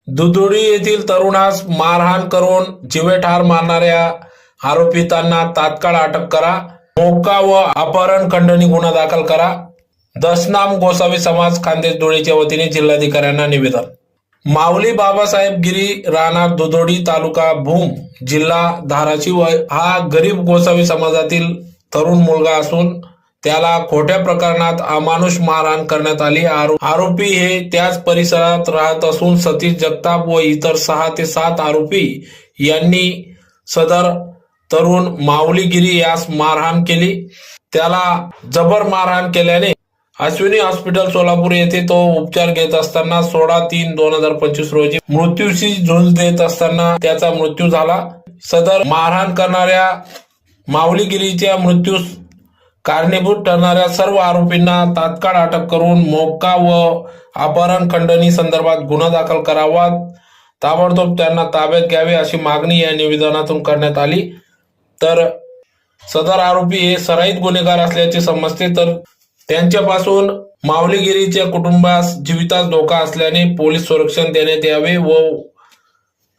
दुधोडी येथील तरुणास मारहाण करून जीवेठार मारणाऱ्या आरोपितांना तात्काळ अटक करा. मोक्का व अपहरण खंडणी गुन्हा दाखल करा. दशनाम गोसावी समाज खान्देश धुळेच्या वतीने जिल्हाधिकाऱ्यांना निवेदन. माऊली बाबासाहेब गिरी राहणार दुधोडी तालुका भूम जिल्हा धाराशिव हा गरीब गोसावी समाजातील तरुण मुलगा असून त्याला खोट्या प्रकरणात अमानुष मारहाण करण्यात आली. आरोपी हे त्याच परिसरात राहत असून सतीश जगताप व इतर 6 ते 7 आरोपी यांनी सदर तरुण माऊली गिरी यास मारहाण केली. त्याला जबर मारहाण केल्याने अश्विनी हॉस्पिटल सोलापूर येथे तो उपचार घेत असताना 16/3/2025 रोजी मृत्यूशी झुंज देत असताना त्याचा मृत्यू झाला. सदर मारहाण करणाऱ्या माऊली गिरीच्या मृत्यूस कारणीभूत ठरणाऱ्या सर्व आरोपींना तात्काळ अटक करून मोक्का व अपहरण खंडणी संदर्भात गुन्हा दाखल करावा. ताबडतोब त्यांना ताब्यात घ्यावे अशी मागणी या निवेदनातून करण्यात आली. तर सदर आरोपी हे सराईत गुन्हेगार असल्याचे समजते. तर त्यांच्यापासून माऊलीगिरीच्या कुटुंबास जीवितास धोका असल्याने पोलीस संरक्षण देण्यात यावे व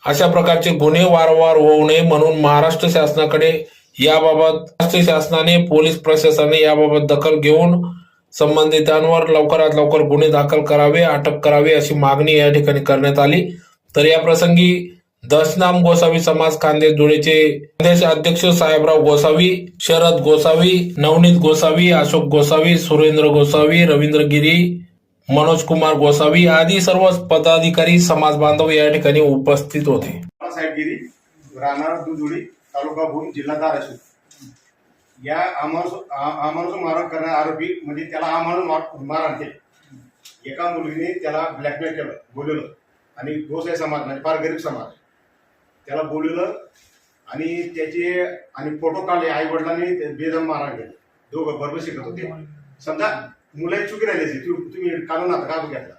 अशा प्रकारचे गुन्हे वारंवार होऊ नये म्हणून महाराष्ट्र शासनाकडे याबाबत महाराष्ट्र शासनाने पोलीस प्रशासनाने याबाबत दखल घेऊन संबंधितांवर लवकरात लवकर गुन्हे दाखल करावे, अटक करावी अशी मागणी या ठिकाणी करण्यात आली. तर या प्रसंगी दशनाम गोसावी समाज खान्देश धुळेचे प्रदेश अध्यक्ष साहेबराव गोसावी, शरद गोसावी, नवनीत गोसावी, अशोक गोसावी, सुरेंद्र गोसावी, रवींद्र गिरी, मनोज कुमार गोसावी आदी सर्व पदाधिकारी समाज बांधव या ठिकाणी उपस्थित होते. बाबासाहेब गिरी राहणार दुधोडी तालुका भूम जिल्हा धाराशिव या अमानुष मारहाण करणारा आरोपी म्हणजे त्याला अमानुष मारहाण केली. एका मुलीने त्याला ब्लॅकमेल केलं, बोलवलं आणि गोसावी समाज म्हणजे फार गरीब समाज त्याला बोलवलं आणि त्याचे आणि फोटो काढले. आई वडिलांनी बेदम मारहाण केलं. दोघं बरोबर शिकत होते. समजा मुलाची चुकी राहिली तुम्ही काढून आता का घेतला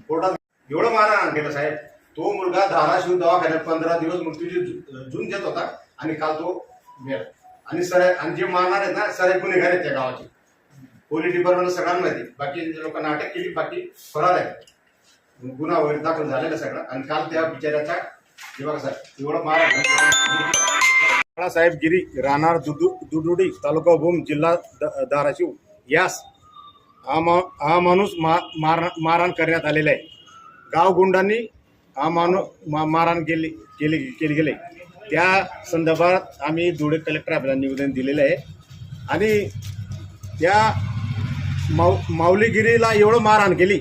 कोर्टात एवढं मारहाण केलं साहेब. तो मुलगा धाराशिव दवाखान्यात 15 दिवस मृत्यूची झुंज देत होता आणि काल तो मेला. आणि आणि जे मारणार आहेत ना सर गुन्हेगार आहेत त्या गावाचे. पोलीस डिपार्टमेंट सगळ्यांना माहिती. बाकी लोकांना अटक केली, बाकी फरार आहे. गुन्हा वगैरे दाखल झालेला सगळा. आणि काल त्या बिचाऱ्याचा जेव्हा साहेब एवढं बाळासाहेब गिरी राहणार दुधोडी तालुका भूम जिल्हा धाराशिव यास हा माणूस मारहाण करण्यात आलेला आहे. गाव गुंडांनी हा मारहाण केली गेले. त्या संदर्भात आम्ही धुळे कलेक्टर आपल्याला निवेदन दिलेलं आहे. आणि त्या माऊलीगिरीला एवढं मारहाण केली